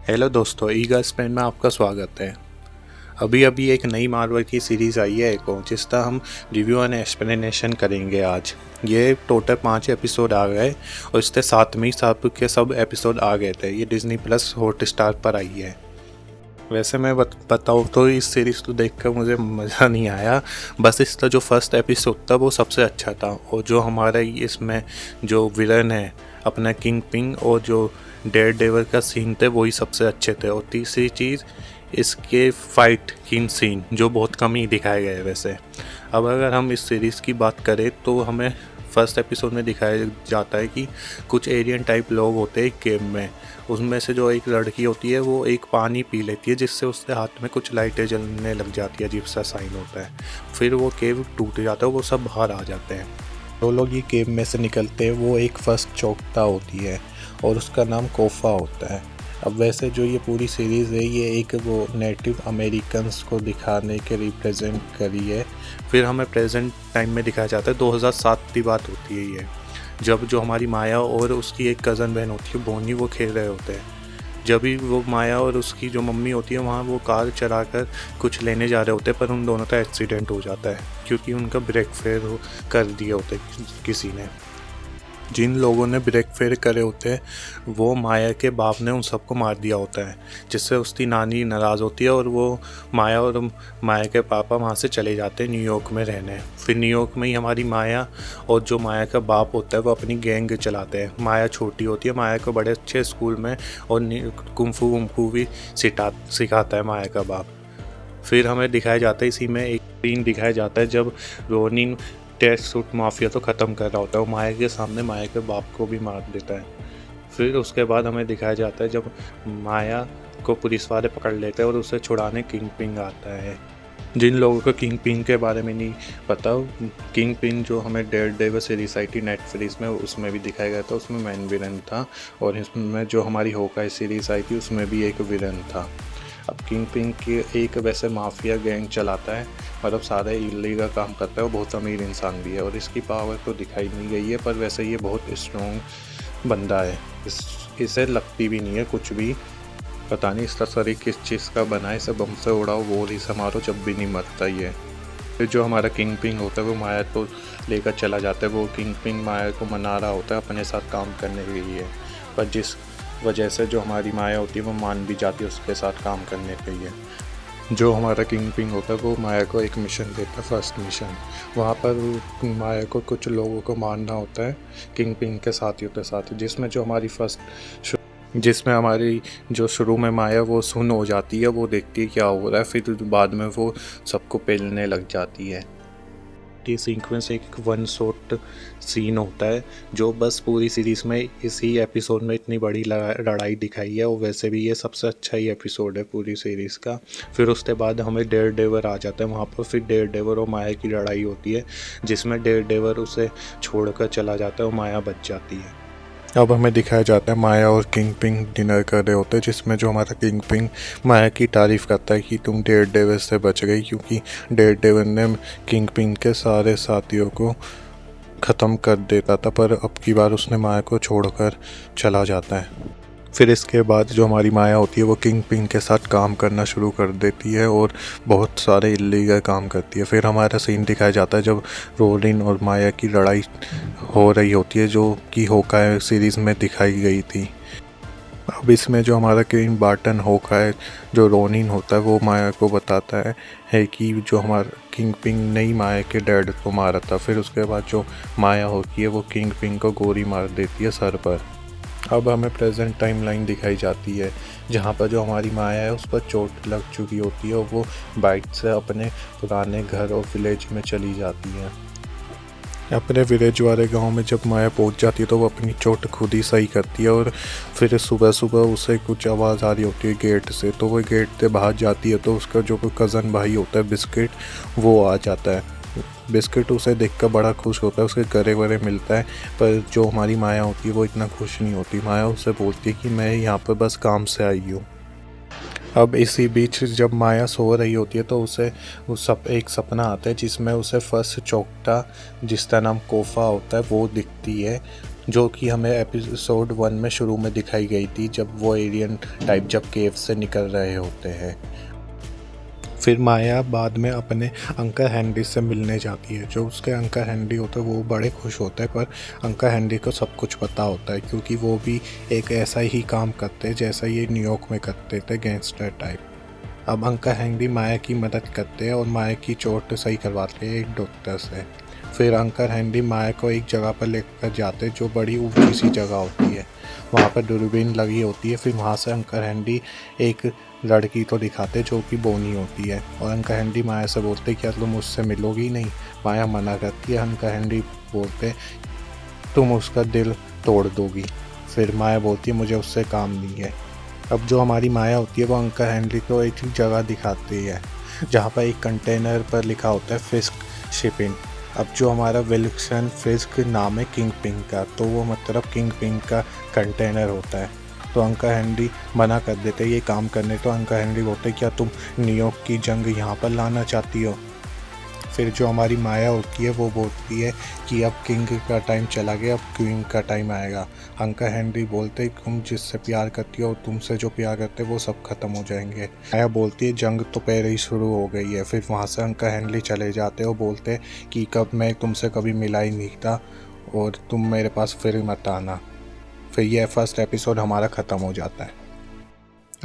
Hello दोस्तों, ईगा Spain में आपका स्वागत है। अभी अभी एक नई मार्वल की सीरीज़ आई है एको, जिसका हम रिव्यू एंड एक्सप्लेनेशन करेंगे आज। ये टोटल 5 एपिसोड आ गए और इसके साथ में ही सब के सब एपिसोड आ गए थे। ये डिज्नी प्लस हॉटस्टार पर आई है। वैसे मैं बताऊँ तो इस सीरीज़ को देखकर मुझे मज़ा नहीं आया। बस इसका जो फर्स्ट एपिसोड था वो सबसे अच्छा था, और जो हमारा इसमें जो विलन है अपना किंग पिंग, और जो डेयर डेवर का सीन थे वही सबसे अच्छे थे। और तीसरी चीज़ इसके फाइट किन सीन जो बहुत कम ही दिखाए गए वैसे। अब अगर हम इस सीरीज़ की बात करें तो हमें फर्स्ट एपिसोड में दिखाया जाता है कि कुछ एलियन टाइप लोग होते हैं एक केव में। उसमें से जो एक लड़की होती है वो एक पानी पी लेती है, जिससे उसके हाथ में कुछ लाइटें जलने लग जाती है, अजीब सा साइन होता है। फिर वो केव टूट जाता है, वो सब बाहर आ जाते हैं। दो लोग ये केव में से निकलते हैं, वो एक फर्स्ट चौकता होती है और उसका नाम कोफा होता है। अब वैसे जो ये पूरी सीरीज़ है ये एक वो नेटिव अमेरिकन्स को दिखाने के रिप्रेजेंट करी है। फिर हमें प्रेजेंट टाइम में दिखाया जाता है, 2007 की बात होती है ये, जब जो हमारी माया और उसकी एक कज़न बहन होती है बोनी, वो खेल रहे होते हैं। जब भी वो माया और उसकी जो मम्मी होती है वहाँ वो कार चला कर कुछ लेने जा रहे होते हैं, पर उन दोनों का एक्सीडेंट हो जाता है क्योंकि उनका ब्रेक फेल कर दिए होते किसी ने। जिन लोगों ने ब्रेक फेल करे होते हैं वो माया के बाप ने उन सबको मार दिया होता है, जिससे उसकी नानी नाराज़ होती है और वो माया और माया के पापा वहाँ से चले जाते हैं न्यूयॉर्क में रहने। फिर न्यूयॉर्क में ही हमारी माया और जो माया का बाप होता है वो अपनी गैंग चलाते हैं। माया छोटी होती है, माया को बड़े अच्छे स्कूल में और कुंफू वुम्फू भी सिखाता है माया का बाप। फिर हमें दिखाया जाता है, इसी में एक सीन दिखाया जाता है जब रोनिन टेस्ट सूट माफिया तो ख़त्म कर रहा होता है, वो माया के सामने माया के बाप को भी मार देता है। फिर उसके बाद हमें दिखाया जाता है जब माया को पुलिस वाले पकड़ लेते हैं और उसे छुड़ाने किंग पिंग आता है। जिन लोगों को किंग पिंग के बारे में नहीं पता, किंग पिंग जो हमें डेयर डेवर सीरीज आई थी नेटफ्लिक्स में, उसमें भी दिखाया गया था, उसमें मेन विलन था। और इसमें जो हमारी होकाई सीरीज़ आई थी उसमें भी एक विलन था। अब किंग पिंग की एक वैसे माफिया गैंग चलाता है, मतलब सारे इलीगल काम करता है, वो बहुत अमीर इंसान भी है और इसकी पावर तो दिखाई नहीं गई है, पर वैसे ये बहुत स्ट्रॉन्ग बंदा है। इसे लगती भी नहीं है कुछ भी, पता नहीं इसका शरीर किस चीज़ का बना है, इसे बम से उड़ाओ गोल ही समारो जब भी नहीं मरता ये। फिर जो हमारा किंग पिंग होता है वो माया को लेकर चला जाता है। वो किंग पिंग माया को मना रहा होता है अपने साथ काम करने के लिए, पर जिस वजह से जो हमारी माया होती है वो मान भी जाती है उसके साथ काम करने के लिए। जो हमारा किंग पिंग होता है वो माया को एक मिशन देता है, फर्स्ट मिशन। वहाँ पर माया को कुछ लोगों को मारना होता है किंग पिंग के साथियों के साथ, जिसमें हमारी जो शुरू में माया वो सुन हो जाती है, वो देखती है क्या हो रहा है, फिर बाद में वो सबको पेलने लग जाती है। ये सीक्वेंस एक वन शॉट सीन होता है जो बस पूरी सीरीज़ में इसी एपिसोड में इतनी बड़ी लड़ाई दिखाई है, और वैसे भी ये सबसे अच्छा ही एपिसोड है पूरी सीरीज़ का। फिर उसके बाद हमें डेयर डेवर आ जाता है वहाँ पर। फिर डेयर डेवर और माया की लड़ाई होती है, जिसमें डेयर डेवर उसे छोड़कर चला जाता है और माया बच जाती है। अब हमें दिखाया जाता है माया और किंग पिंग डिनर कर रहे होते हैं, जिसमें जो हमारा किंग पिंग माया की तारीफ़ करता है कि तुम डेयर डेवर से बच गई, क्योंकि डेयर डेवर ने किंग पिंग के सारे साथियों को ख़त्म कर देता था, पर अब की बार उसने माया को छोड़कर चला जाता है। फिर इसके बाद जो हमारी माया होती है वो किंग पिंग के साथ काम करना शुरू कर देती है और बहुत सारे इल्लीगल काम करती है। फिर हमारा सीन दिखाया जाता है जब रोलिन और माया की लड़ाई हो रही होती है, जो कि होकाई सीरीज़ में दिखाई गई थी। अब इसमें जो हमारा क्लीन बार्टन होकाई जो रोनिन होता है वो माया को बताता है कि जो हमारा किंग पिंग ने ही माया के डैड को मारा था। फिर उसके बाद जो माया होती है वो किंग पिंग को गोली मार देती है सर पर। अब हमें प्रेजेंट टाइम लाइन दिखाई जाती है जहाँ पर जो हमारी माया है उस पर चोट लग चुकी होती है और वो बाइक से अपने पुराने घर और विलेज में चली जाती है। अपने विलेज वाले गांव में जब माया पहुंच जाती है तो वो अपनी चोट खुद ही सही करती है, और फिर सुबह सुबह उसे कुछ आवाज़ आ रही होती है गेट से, तो वो गेट से बाहर जाती है तो उसका जो कज़न भाई होता है बिस्किट, वो आ जाता है। बिस्किट उसे देखकर बड़ा खुश होता है, उसके गले वरे मिलता है, पर जो हमारी माया होती है वो इतना खुश नहीं होती। माया उसे बोलती है कि मैं यहाँ पर बस काम से आई हूँ। अब इसी बीच जब माया सो रही होती है तो उसे एक सपना आता है जिसमें उसे फर्स्ट चौकटा जिसका नाम कोफा होता है वो दिखती है, जो कि हमें एपिसोड 1 में शुरू में दिखाई गई थी, जब वो एलियन टाइप जब केव से निकल रहे होते हैं। फिर माया बाद में अपने अंकल हेनरी से मिलने जाती है। जो उसके अंकल हेनरी होते हैं वो बड़े खुश होते हैं, पर अंकल हेनरी को सब कुछ पता होता है, क्योंकि वो भी एक ऐसा ही काम करते हैं जैसा ये न्यूयॉर्क में करते थे, गैंगस्टर टाइप। अब अंकल हेनरी माया की मदद करते हैं और माया की चोट सही करवाते हैं एक डॉक्टर से। फिर अंकल हेनरी माया को एक जगह पर लेकर जाते हैं जो बड़ी ऊंची सी जगह होती है। वहाँ पर दूरबीन लगी होती है। फिर वहाँ से अंकल हेनरी एक लड़की को दिखाते जो कि बोनी होती है, और अंकल हेनरी माया से बोलते क्या तुम मुझसे मिलोगी नहीं। माया मना करती है। अंकल हेनरी बोलते तुम उसका दिल तोड़ दोगी। फिर माया बोलती है मुझे उससे काम नहीं है। अब जो हमारी माया होती है वो अंकल हेनरी को एक जगह दिखाती है जहाँ पर एक कंटेनर पर लिखा होता है फिस्क शिपिंग। अब जो हमारा विल्सन फिस्क नाम है किंग पिंग का, तो वो मतलब किंग पिंग का कंटेनर होता है। तो अंकल हेनरी मना कर देते ये काम करने। तो अंकल हेनरी बोलते क्या तुम न्यूयॉर्क की जंग यहाँ पर लाना चाहती हो। फिर जो हमारी माया होती है वो बोलती है कि अब किंग का टाइम चला गया, अब क्वीन का टाइम आएगा। अंकल हेनरी बोलते तुम जिससे प्यार करती हो, तुमसे जो प्यार करते वो सब खत्म हो जाएंगे। माया बोलती है जंग तो पहले ही शुरू हो गई है। फिर वहाँ से अंकल हेनरी चले जाते हो, बोलते कि कब मैं तुमसे कभी मिला ही नहीं था और तुम मेरे पास फिर मत आना। फिर यह फर्स्ट एपिसोड हमारा ख़त्म हो जाता है।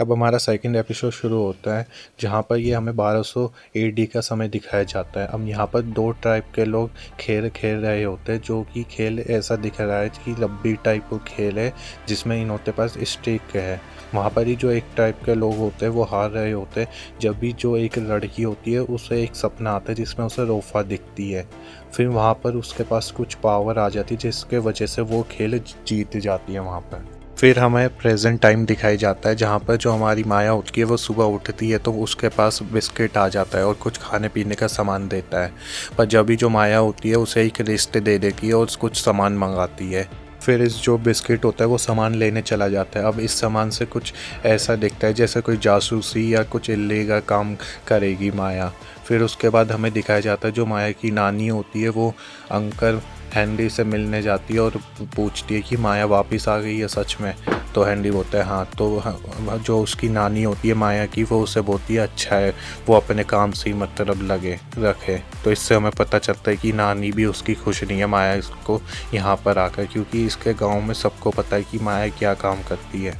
अब हमारा सेकंड एपिसोड शुरू होता है, जहाँ पर ये हमें 1200 AD का समय दिखाया जाता है। अब यहाँ पर 2 टाइप के लोग खेल खेल रहे होते हैं, जो कि खेल ऐसा दिख रहा है कि लंबी टाइप का खेल है जिसमें इनके पास स्टिक है। वहाँ पर ही जो एक टाइप के लोग होते हैं वो हार रहे होते हैं। जब भी जो एक लड़की होती है उसे एक सपना आता है जिसमें उसे रोफा दिखती है। फिर वहाँ पर उसके पास कुछ पावर आ जाती है जिसके वजह से वो खेल जीत जाती है वहाँ पर। फिर हमें प्रेजेंट टाइम दिखाई जाता है, जहाँ पर जो हमारी माया होती है वो सुबह उठती है तो उसके पास बिस्किट आ जाता है और कुछ खाने पीने का सामान देता है। पर जब भी जो माया होती है उसे एक लिस्ट दे देती है और कुछ सामान मंगाती है। फिर इस जो बिस्किट होता है वो सामान लेने चला जाता है। अब इस सामान से कुछ ऐसा दिखता है जैसे कोई जासूसी या कुछ इल्लीगल काम करेगी माया। फिर उसके बाद हमें दिखाया जाता है जो माया की नानी होती है वो अंकल हेनरी से मिलने जाती है और पूछती है कि माया वापस आ गई है सच में। तो हेनरी बोलता है हाँ। तो जो उसकी नानी होती है माया की वो उसे बोलती है अच्छा है वो अपने काम से ही मतलब लगे रखे। तो इससे हमें पता चलता है कि नानी भी उसकी खुश नहीं है माया इसको यहाँ पर आकर, क्योंकि इसके गांव में सबको पता है कि माया क्या काम करती है।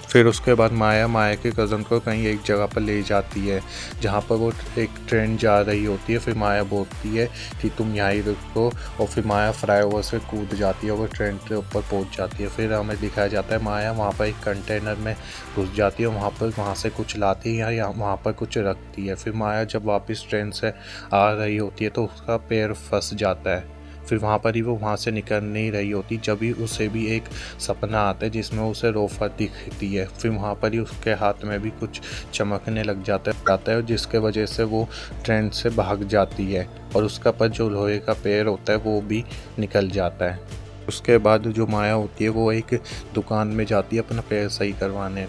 फिर उसके बाद माया के कज़न को कहीं एक जगह पर ले जाती है जहाँ पर वो एक ट्रेन जा रही होती है। फिर माया बोलती है कि तुम यहाँ ही रुको, और फिर माया फ्लाईओवर से कूद जाती है और वो ट्रेन के ऊपर पहुँच जाती है। फिर हमें दिखाया जाता है माया वहाँ पर एक कंटेनर में घुस जाती है, वहाँ से कुछ लाती है या वहाँ पर कुछ रखती है। फिर माया जब वापस ट्रेन से आ रही होती है तो उसका पैर फंस जाता है। फिर वहाँ पर ही वो वहाँ से निकल नहीं रही होती, जब भी उसे भी एक सपना आता है जिसमें उसे रोफा दिखती है। फिर वहाँ पर ही उसके हाथ में भी कुछ चमकने लग जाता है जिसके वजह से वो ट्रेन से भाग जाती है और उसका पर जो लोहे का पैर होता है वो भी निकल जाता है। उसके बाद जो माया होती है वो एक दुकान में जाती है अपना पैर सही करवाने।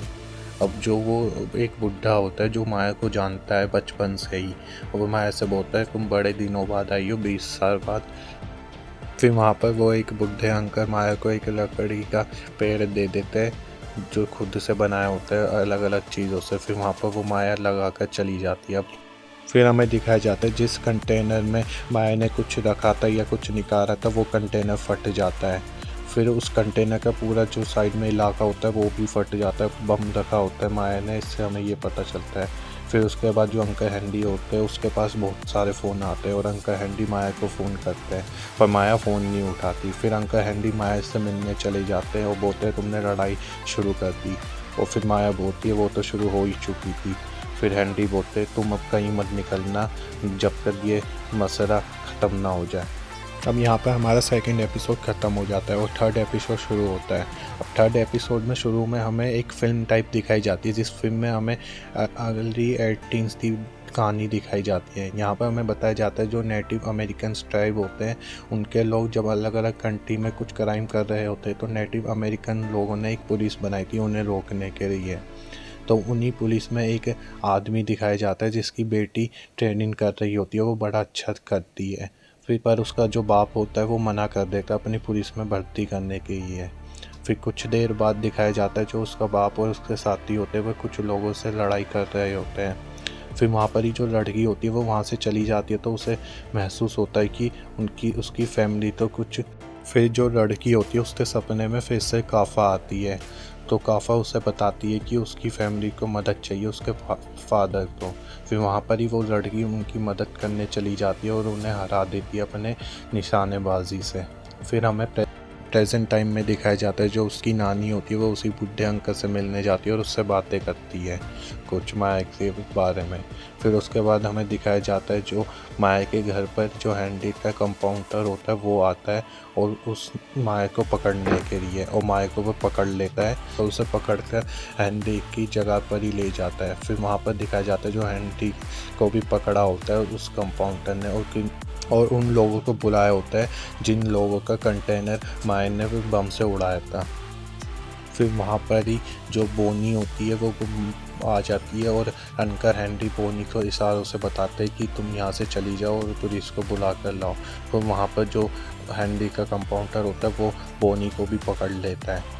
अब जो वो एक बुढ़ा होता है जो माया को जानता है बचपन से ही, और वो माया से बोलता है तुम बड़े दिनों बाद आई हो, 20 साल बाद। फिर वहाँ पर वो एक बुढ़े अंकल माया को एक लकड़ी का पेड़ दे देते हैं जो खुद से बनाया होता है अलग अलग चीज़ों से। फिर वहाँ पर वो माया लगा कर चली जाती है। अब फिर हमें दिखाया जाता है जिस कंटेनर में माया ने कुछ रखा था या कुछ निकाला था वो कंटेनर फट जाता है। फिर उस कंटेनर का पूरा जो साइड में इलाका होता है वो भी फट जाता है, बम रखा होता है माया ने, इससे हमें ये पता चलता है। फिर उसके बाद जो अंकल हेनरी होते हैं उसके पास बहुत सारे फ़ोन आते हैं और अंकल हेनरी माया को फ़ोन करते हैं, पर माया फ़ोन नहीं उठाती। फिर अंकल हेनरी माया से मिलने चले जाते हैं और बोलते हैं तुमने लड़ाई शुरू कर दी। और फिर माया बोलती है वो तो शुरू हो ही चुकी थी। फिर हेनरी बोलते तुम अब कहीं मत निकलना जब तक ये मसला ख़त्म ना हो जाए। अब यहाँ पर हमारा सेकंड एपिसोड ख़त्म हो जाता है और थर्ड एपिसोड शुरू होता है। अब थर्ड एपिसोड में शुरू में हमें एक फ़िल्म टाइप दिखाई जाती है, जिस फिल्म में हमें अर्ली 18s की कहानी दिखाई जाती है। यहाँ पर हमें बताया जाता है जो नेटिव अमेरिकन ट्राइब होते हैं उनके लोग जब अलग अलग कंट्री में कुछ क्राइम कर रहे होते हैं तो नेटिव अमेरिकन लोगों ने एक पुलिस बनाई थी उन्हें रोकने के लिए। तो उन्हीं पुलिस में एक आदमी दिखाया जाता है जिसकी बेटी ट्रेनिंग कर रही होती है, वो बड़ा अच्छा करती है। फिर पर उसका जो बाप होता है वो मना कर देता है अपनी पुलिस में भर्ती करने के लिए। फिर कुछ देर बाद दिखाया जाता है जो उसका बाप और उसके साथी होते हैं वो कुछ लोगों से लड़ाई कर रहे होते हैं। फिर वहाँ पर ही जो लड़की होती है वो वहाँ से चली जाती है, तो उसे महसूस होता है कि उसकी फैमिली तो कुछ। फिर जो लड़की होती है उसके सपने में फिर से काफ़ा आती है, तो काफ़ा उसे बताती है कि उसकी फैमिली को मदद चाहिए, उसके फादर को। फिर वहाँ पर ही वो लड़की उनकी मदद करने चली जाती है और उन्हें हरा देती है अपने निशानेबाजी से। फिर हमें प्रेजेंट टाइम में दिखाया जाता है जो उसकी नानी होती है वो उसी बुढ़े अंकल से मिलने जाती है और उससे बातें करती है कुछ माया के बारे में। फिर उसके बाद हमें दिखाया जाता है जो माया के घर पर जो हैंडी का कंपाउंडर होता है वो आता है और उस माया को पकड़ने के लिए, और माया को वो पकड़ लेता है और उसे पकड़कर हैंडी की जगह पर ही ले जाता है। फिर वहाँ पर दिखाया जाता है जो हैंडी को भी पकड़ा होता है उस कंपाउंडर ने, और उन लोगों को बुलाया होता है जिन लोगों का कंटेनर माया ने बम से उड़ाया था। फिर वहाँ पर ही जो बोनी होती है वो आ जाती है और अंकल हैंडी बोनी को इशारों से बताते हैं कि तुम यहाँ से चली जाओ और पुलिस को बुला कर लाओ। तो वहाँ पर जो हैंडी का कंपाउंडर होता है वो बोनी को भी पकड़ लेता है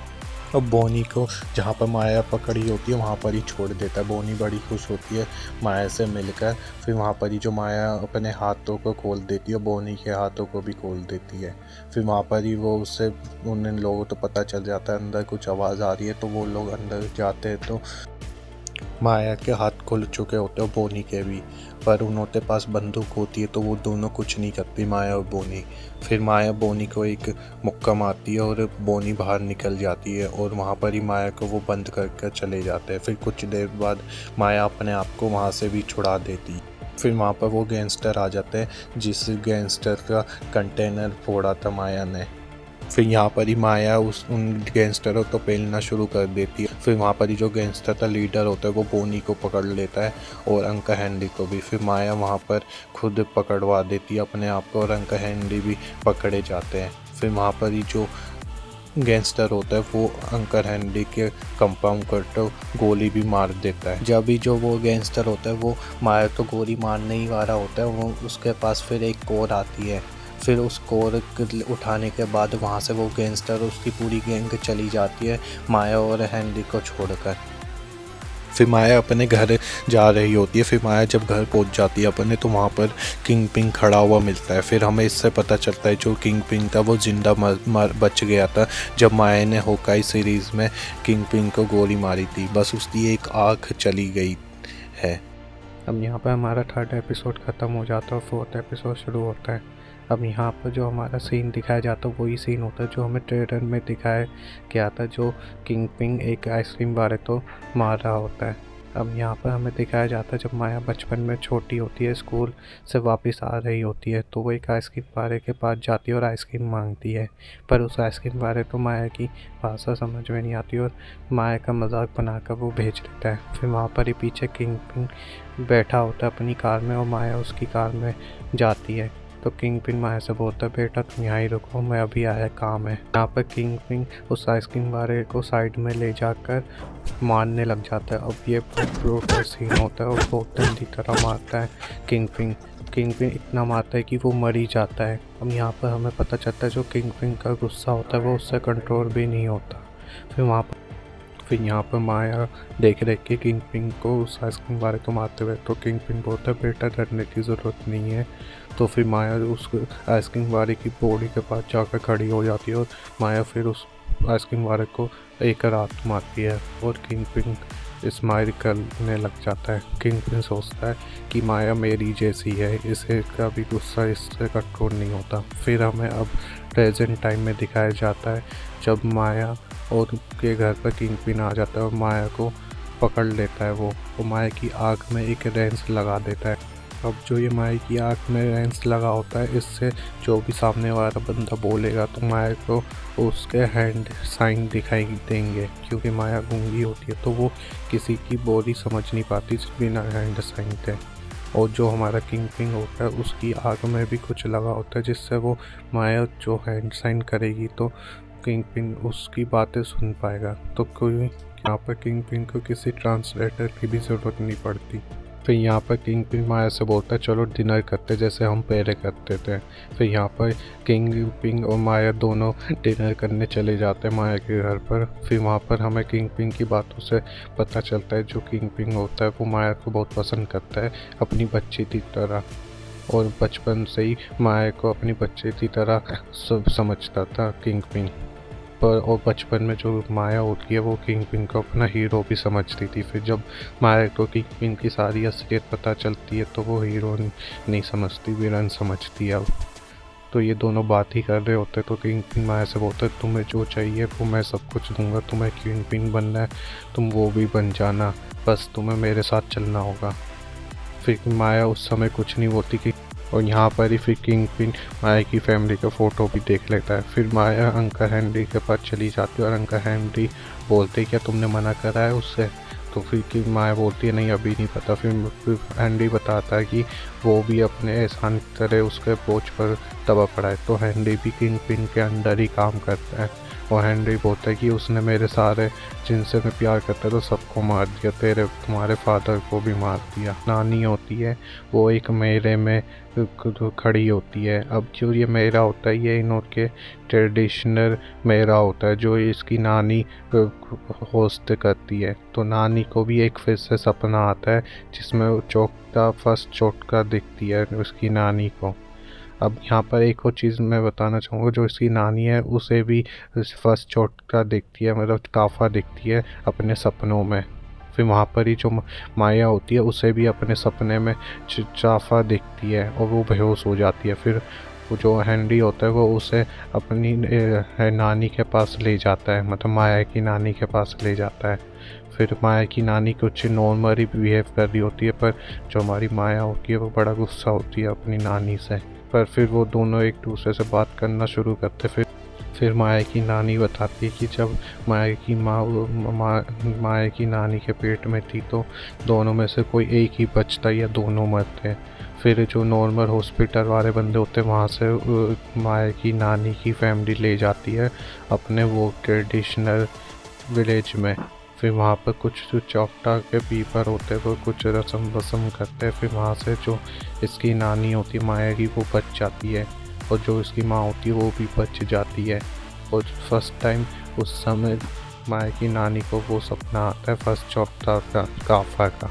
और बोनी को जहाँ पर माया पकड़ी होती है वहाँ पर ही छोड़ देता है। बोनी बड़ी खुश होती है माया से मिलकर। फिर वहाँ पर ही जो माया अपने हाथों को खोल देती है, बोनी के हाथों को भी खोल देती है। फिर वहाँ पर ही वो उससे उन लोगों को पता चल जाता है अंदर कुछ आवाज़ आ रही है, तो वो लोग अंदर जाते हैं तो माया के हाथ खुल चुके होते हैं बोनी के भी, पर उनके पास बंदूक होती है तो वो दोनों कुछ नहीं करती माया और बोनी। फिर माया बोनी को एक मुक्का मारती है और बोनी बाहर निकल जाती है और वहाँ पर ही माया को वो बंद करके चले जाते हैं। फिर कुछ देर बाद माया अपने आप को वहाँ से भी छुड़ा देती है। फिर वहाँ पर वो गैंगस्टर आ जाते हैं जिस गैंगस्टर का कंटेनर फोड़ा था माया ने। फिर यहाँ पर ही माया उन गैंगस्टरों को पेलना शुरू कर देती है। फिर वहाँ पर ही जो गैंगस्टर का लीडर होता है वो बोनी को पकड़ लेता है और अंकल हैंडी को भी। फिर माया वहाँ पर खुद पकड़वा देती है अपने आप को और अंकल हैंडी भी पकड़े जाते हैं। फिर वहाँ पर ही जो गैंगस्टर होता है वो अंकल हैंडी के कंपाउंड करके गोली भी मार देता है। जब भी जो वो गैंगस्टर होता है वो माया तो गोली मारने ही वाला होता है, वो उसके पास फिर एक कोर आती है। फिर उस कोर उठाने के बाद वहाँ से वो गैंगस्टर उसकी पूरी गैंग चली जाती है माया और हैंडी को छोड़कर। फिर माया अपने घर जा रही होती है। फिर माया जब घर पहुंच जाती है अपने, तो वहाँ पर किंग पिंग खड़ा हुआ मिलता है। फिर हमें इससे पता चलता है जो किंग पिंग था वो जिंदा बच गया था जब माया ने होकाई सीरीज़ में किंग पिंग को गोली मारी थी, बस उसकी एक आँख चली गई है। अब यहाँ पर हमारा 3rd एपिसोड ख़त्म हो जाता है और 4th एपिसोड शुरू होता है। अब यहाँ पर जो हमारा सीन दिखाया जाता है वही सीन होता है जो हमें ट्रेलर में दिखाया गया था, जो किंग पिंग एक आइसक्रीम वाले तो मार रहा होता है। अब यहाँ पर हमें दिखाया जाता है जब माया बचपन में छोटी होती है, स्कूल से वापस आ रही होती है, तो वो एक आइसक्रीम वाले के पास जाती है और आइसक्रीम मांगती है, पर उस आइसक्रीम वाले को माया की भाषा समझ में नहीं आती और माया का मजाक बनाकर वो भेज देता है। फिर वहाँ पर ही पीछे किंग पिंग बैठा होता है अपनी कार में और माया उसकी कार में जाती है, तो किंग पिंग माया से बोलता है बेटा तुम यहाँ ही रुको, मैं अभी आया काम है। यहाँ पर किंग पिंग उस आइसक्रीम वाले को साइड में ले जाकर मारने लग जाता है। अब ये बहुत ब्रूटल सीन होता है और बहुत गंदी तरह मारता है किंग पिंग इतना मारता है कि वो मर ही जाता है। अब यहाँ पर हमें पता चलता है जो किंग पिंग का गुस्सा होता है वो उससे कंट्रोल भी नहीं होता। फिर यहाँ पर माया देख के किंग पिंग को उस आइसक्रीम वाले को मारते हुए, तो किंग पिंग बोलता है बेटा डरने की ज़रूरत नहीं है। तो फिर माया उस आइसक्रीम वाले की बॉडी के पास जाकर खड़ी हो जाती है और माया फिर उस आइसक्रीम वाले को एक रात मारती है और किंग पिंग स्माइल करने लग जाता है। किंग पिंग सोचता है कि माया मेरी जैसी है, इसे का भी गुस्सा इससे कंट्रोल नहीं होता। फिर हमें अब प्रेजेंट टाइम में दिखाया जाता है जब माया और के घर पर किंग पिंग आ जाता है और माया को पकड़ लेता है वो, और माया की आँख में एक लेंस लगा देता है। अब जो ये माया की आँख में लेंस लगा होता है, इससे जो भी सामने वाला बंदा बोलेगा तो माया को उसके हैंड साइन दिखाई देंगे, क्योंकि माया गूंगी होती है तो वो किसी की बॉडी समझ नहीं पाती बिना हैंड साइन के। और जो हमारा किंग पिंग होता है उसकी आँख में भी कुछ लगा होता है जिससे वो माया जो हैंड साइन करेगी तो किंग पिंग उसकी बातें सुन पाएगा। तो कोई यहाँ पर किंग पिंग को किसी ट्रांसलेटर की भी ज़रूरत नहीं पड़ती। फिर यहाँ पर किंग पिंग माया से बोलता है चलो डिनर करते जैसे हम पहले करते थे। फिर यहाँ पर किंग पिंग और माया दोनों डिनर करने चले जाते हैं माया के घर पर। फिर वहाँ पर हमें किंग पिंग की बातों से पता चलता है जो किंग पिंग होता है वो माया को बहुत पसंद करता है अपनी बच्ची की तरह, और बचपन से ही माया को अपनी बच्चे की तरह समझता था किंग पिंग पर। और बचपन में जो माया होती है वो किंग पिंग को अपना हीरो भी समझती थी। फिर जब माया को किंग पिंग की सारी असलियत पता चलती है तो वो हीरो नहीं समझती, विलन समझती है। अब तो ये दोनों बात ही कर रहे होते तो किंग पिंग माया से बोलते तुम्हें जो चाहिए वो मैं सब कुछ दूंगा, तुम्हें किंग पिंग बनना है तुम वो भी बन जाना, बस तुम्हें मेरे साथ चलना होगा। फिर माया उस समय कुछ नहीं बोलती कि, और यहाँ पर ही फिर किंग पिन माया की फैमिली का फ़ोटो भी देख लेता है। फिर माया अंकल हेनरी के पास चली जाती है और अंकल हेनरी बोलते क्या तुमने मना करा है उससे। तो फिर कि माया बोलती है नहीं अभी नहीं पता। फिर हेनरी बताता है कि वो भी अपने एहसान की तरह उसके बोझ पर दबा पड़ा है। तो हेनरी भी किंग पिन के अंडर ही काम करता है और हेनरी बोलता है कि उसने मेरे सारे जिनसे मैं प्यार करता तो सबको मार दिया, तुम्हारे फादर को भी मार दिया। नानी होती है वो एक मेले में खड़ी होती है। अब जो ये मेला होता है ये इनके ट्रेडिशनल मेला होता है जो इसकी नानी होस्ट करती है। तो नानी को भी एक फिर से सपना आता है जिसमें वो फर्स्ट चोटका दिखती है उसकी नानी को। अब यहाँ पर एक और चीज़ मैं बताना चाहूँगा, जो इसकी नानी है उसे भी फर्स्ट चोटका दिखती है, मतलब काफ़ा दिखती है अपने सपनों में। फिर वहाँ पर ही जो माया होती है उसे भी अपने सपने में चाफा दिखती है और वो बेहोश हो जाती है। फिर वो जो हेनरी होता है वो उसे अपनी नानी के पास ले जाता है, मतलब माया की नानी के पास ले जाता है। फिर माया की नानी कुछ नॉर्मल ही बिहेव कर रही होती है, पर जो हमारी माया होती है वो बड़ा गुस्सा होती है अपनी नानी से। पर फिर वो दोनों एक दूसरे से बात करना शुरू करते। फिर माया की नानी बताती है कि जब माया की नानी के पेट में थी तो दोनों में से कोई एक ही बचता या दोनों मरते। फिर जो नॉर्मल हॉस्पिटल वाले बंदे होते हैं वहाँ से माया की नानी की फैमिली ले जाती है अपने वो ट्रेडिशनल विलेज में। फिर वहाँ पर कुछ जो चौकटा के पीपर होते हैं वो कुछ रस्म करते हैं। फिर वहाँ से जो इसकी नानी होती है माया की वो बच जाती है और जो इसकी माँ होती है वो भी बच जाती है। और फर्स्ट टाइम उस समय माया की नानी को वो सपना आता है फर्स्ट चौकटा का काफा का।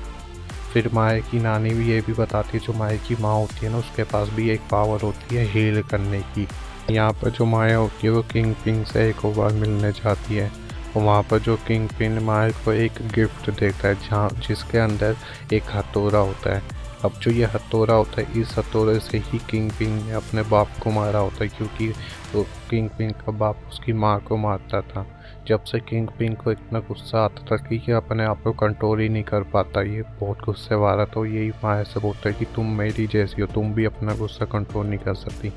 फिर माया की नानी भी ये भी बताती है जो माया की माँ होती है ना उसके पास भी एक पावर होती है हील करने की। यहाँ पर जो माया होती है वो किंग पिंग से एक और बार मिलने जाती है और वहाँ पर जो किंग पिन माया को एक गिफ्ट देता है जहाँ जिसके अंदर एक हथौड़ा होता है। अब जो ये हथौड़ा होता है इस हथौड़े से ही किंग पिंग ने अपने बाप को मारा होता है, क्योंकि तो किंग पिंग का बाप उसकी माँ को मारता था। जब से किंग पिंग को इतना गुस्सा आता था कि ये अपने आप को कंट्रोल ही नहीं कर पाता, ये बहुत गुस्से वाला, तो यही माया से बोलता है कि तुम मेरी जैसी हो, तुम भी अपना गुस्सा कंट्रोल नहीं कर सकती।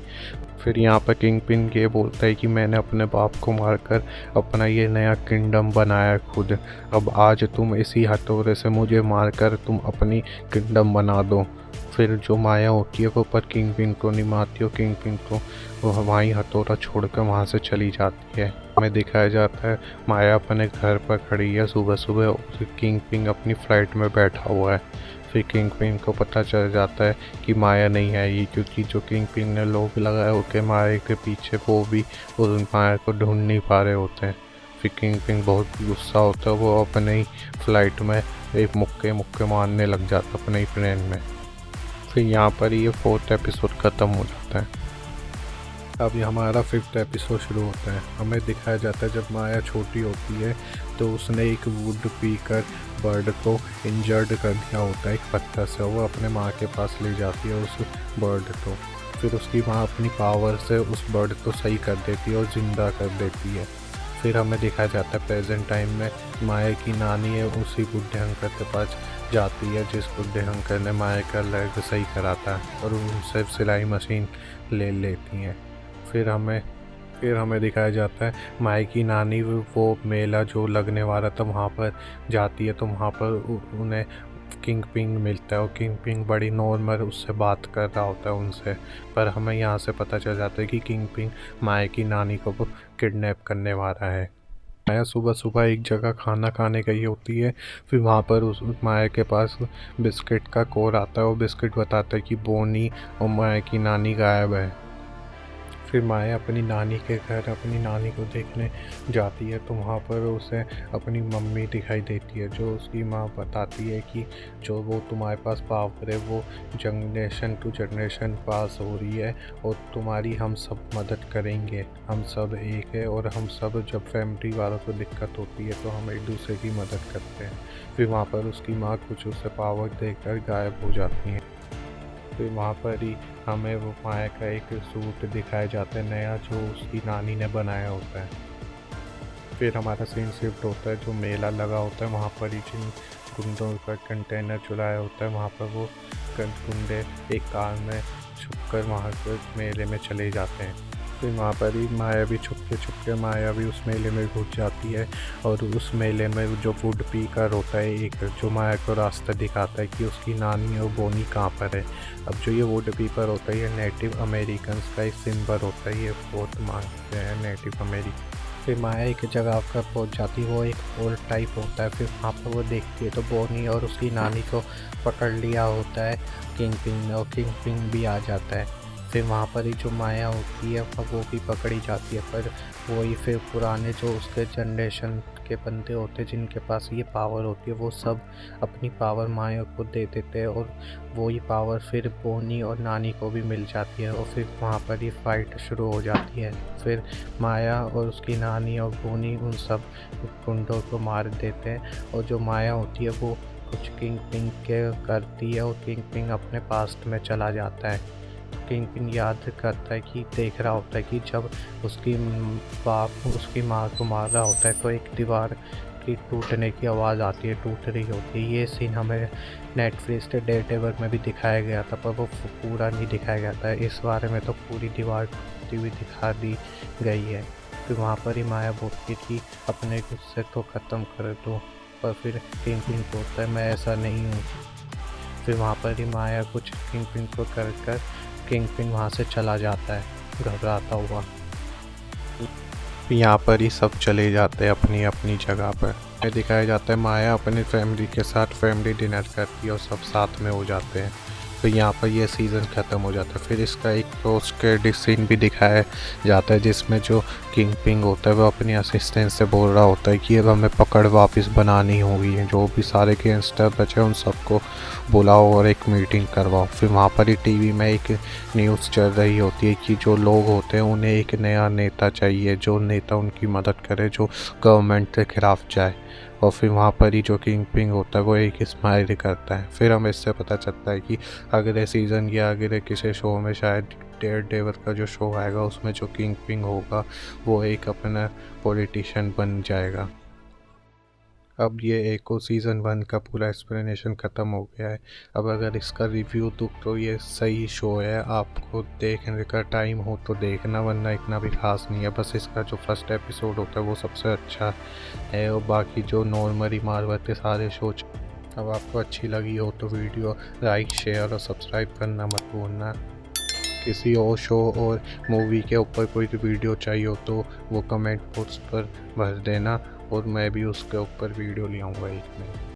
फिर यहाँ पर किंग पिन ये बोलता है कि मैंने अपने बाप को मारकर अपना ये नया किंगडम बनाया खुद, अब आज तुम इसी हथौड़े से मुझे मारकर तुम अपनी किंगडम बना दो। फिर जो माया होती है वो पर किंग पिन को नहीं मारती और किंग पिन को वो वहीं हथौड़ा छोड़कर वहाँ से चली जाती है। हमें दिखाया जाता है माया अपने घर पर खड़ी है सुबह सुबह और किंग पिंग अपनी फ्लाइट में बैठा हुआ है। फिर किंग पिंग को पता चल जाता है कि माया नहीं आएगी, क्योंकि जो किंग पिंग ने लोग लगाए होते माया के पीछे वो भी उस माया को ढूंढ नहीं पा रहे होते हैं। फिर किंग पिंग बहुत गुस्सा होता है, वो अपने ही फ्लाइट में एक मुक्के मारने लग जाता अपने ही प्लेन में। फिर यहाँ पर ये 4th एपिसोड ख़त्म हो जाता है। अब ये हमारा 5th एपिसोड शुरू होता है। हमें दिखाया जाता है जब माया छोटी होती है तो उसने एक वुड पीकर बर्ड को इंजर्ड कर दिया होता है एक पत्थर से, वो अपने माँ के पास ले जाती है उस बर्ड को। फिर उसकी माँ अपनी पावर से उस बर्ड को सही कर देती है और ज़िंदा कर देती है। फिर हमें दिखाया जाता है प्रेजेंट टाइम में माया की नानी है उसी बुढ़े अंकल के पास जाती है जिस बुढ़े अंकल ने माया का लेग सही करा था और उनसे सिलाई मशीन ले लेती हैं। फिर हमें दिखाया जाता है माया की नानी वो मेला जो लगने वाला था वहाँ पर जाती है, तो वहाँ पर उन्हें किंग पिंग मिलता है और किंग पिंग बड़ी नॉर्मल उससे बात कर रहा होता है उनसे। पर हमें यहाँ से पता चल जाता है कि किंग पिंग माया की नानी को किडनैप करने वाला है। माया सुबह सुबह एक जगह खाना खाने गई होती है। फिर वहाँ पर उस माया के पास बिस्किट का कोड आता है और बिस्किट बताता है कि बोनी और माया की नानी गायब है। फिर माया अपनी नानी के घर अपनी नानी को देखने जाती है तो वहाँ पर उसे अपनी मम्मी दिखाई देती है, जो उसकी माँ बताती है कि जो वो तुम्हारे पास पावर है वो जनरेशन टू जनरेशन पास हो रही है और तुम्हारी हम सब मदद करेंगे। हम सब एक है और हम सब जब फैमिली वालों को दिक्कत होती है तो हम एक दूसरे की मदद करते हैं। फिर वहाँ पर उसकी माँ कुछ उसे पावर देकर गायब हो जाती है। फिर वहाँ पर ही हमें वो माया का एक सूट दिखाया जाता है नया, जो उसकी नानी ने बनाया होता है। फिर हमारा सीन शिफ्ट होता है जो मेला लगा होता है वहाँ पर ही, जिन गुंडों का कंटेनर चुराया होता है वहाँ पर वो गुंडे एक कार में छुपकर वहाँ पर मेले में चले जाते हैं। फिर वहाँ पर ही माया भी छुपके माया भी उस मेले में घुस जाती है और उस मेले में जो वुड पीकर होता है एक, जो माया को रास्ता दिखाता है कि उसकी नानी और बोनी कहाँ पर है। अब जो ये वुड पीपर होता है ये नेटिव अमेरिकन्स का एक सिंबल होता है, ये बहुत मानते हैं नेटिव अमेरिकन। फिर माया एक जगह पर पहुंच जाती है, वो एक होल टाइप होता है। फिर वहाँ पर वो देखती है तो बोनी और उसकी नानी को पकड़ लिया होता है किंगपिन, और किंगपिन भी आ जाता है। फिर वहाँ पर ही जो माया होती है वो भी पकड़ी जाती है, पर वही फिर पुराने जो उसके जनरेशन के बंदे होते हैं जिनके पास ये पावर होती है वो सब अपनी पावर माया को दे देते हैं और वही पावर फिर बोनी और नानी को भी मिल जाती है और फिर वहाँ पर ही फाइट शुरू हो जाती है। फिर माया और उसकी नानी और बोनी उन सब गुंडों को मार देते हैं और जो माया होती है वो कुछ किंग पिंग के करती है और किंग पिंग अपने पास्ट में चला जाता है। किंगपिन याद करता है कि देख रहा होता है कि जब उसकी बाप उसकी माँ को मार रहा होता है तो एक दीवार की टूटने की आवाज़ आती है, टूट रही होती है। ये सीन हमें नेटफ्लिक्स के डेयरडेविल में भी दिखाया गया था पर वो पूरा नहीं दिखाया गया था, इस बारे में तो पूरी दीवार टूटती हुई दिखा दी गई है। फिर वहाँ पर ही माया बोलती कि अपने गुस्से को ख़त्म कर दो, पर फिर किंगपिन बोलता है मैं ऐसा नहीं हूँ। फिर वहाँ पर ही माया कुछ किंगपिन को कर किंगपिन वहाँ से चला जाता है घबराता हुआ। यहाँ पर ही सब चले जाते हैं अपनी अपनी जगह पर। दिखाया जाता है माया अपनी फैमिली के साथ फैमिली डिनर करती है और सब साथ में हो जाते हैं। तो यहाँ पर ये सीज़न ख़त्म हो जाता है। फिर इसका एक पोस्ट क्रेडिट सीन भी दिखाया जाता है जिसमें जो किंगपिन होता है वो अपनी असिस्टेंट से बोल रहा होता है कि अब हमें पकड़ वापस बनानी होगी, जो भी सारे गैंगस्टर बचे उन सबको बुलाओ और एक मीटिंग करवाओ। फिर वहाँ पर ही टीवी में एक न्यूज़ चल रही होती है कि जो लोग होते हैं उन्हें एक नया नेता चाहिए, जो नेता उनकी मदद करे, जो गवर्नमेंट के खिलाफ जाए। और फिर वहाँ पर ही जो किंगपिन होता है वो एक स्माइल करता है। फिर हमें इससे पता चलता है कि अगले सीज़न या अगले किसी शो में शायद डेयरडेविल का जो शो आएगा उसमें जो किंगपिन होगा वो एक अपना पॉलिटिशियन बन जाएगा। अब ये एक सीज़न 1 का पूरा एक्सप्लेनेशन ख़त्म हो गया है। अब अगर इसका रिव्यू दूँ तो ये सही शो है, आपको देखने का टाइम हो तो देखना, वरना इतना भी खास नहीं है। बस इसका जो फर्स्ट एपिसोड होता है वो सबसे अच्छा है और बाकी जो नॉर्मली मार्वल के सारे शो। अब आपको अच्छी लगी हो तो वीडियो लाइक शेयर और सब्सक्राइब करना मत भूलना। किसी और शो और मूवी के ऊपर कोई वीडियो चाहिए हो तो वो कमेंट बॉक्स पर भर देना और मैं भी उसके ऊपर वीडियो ले आऊँगा एक में।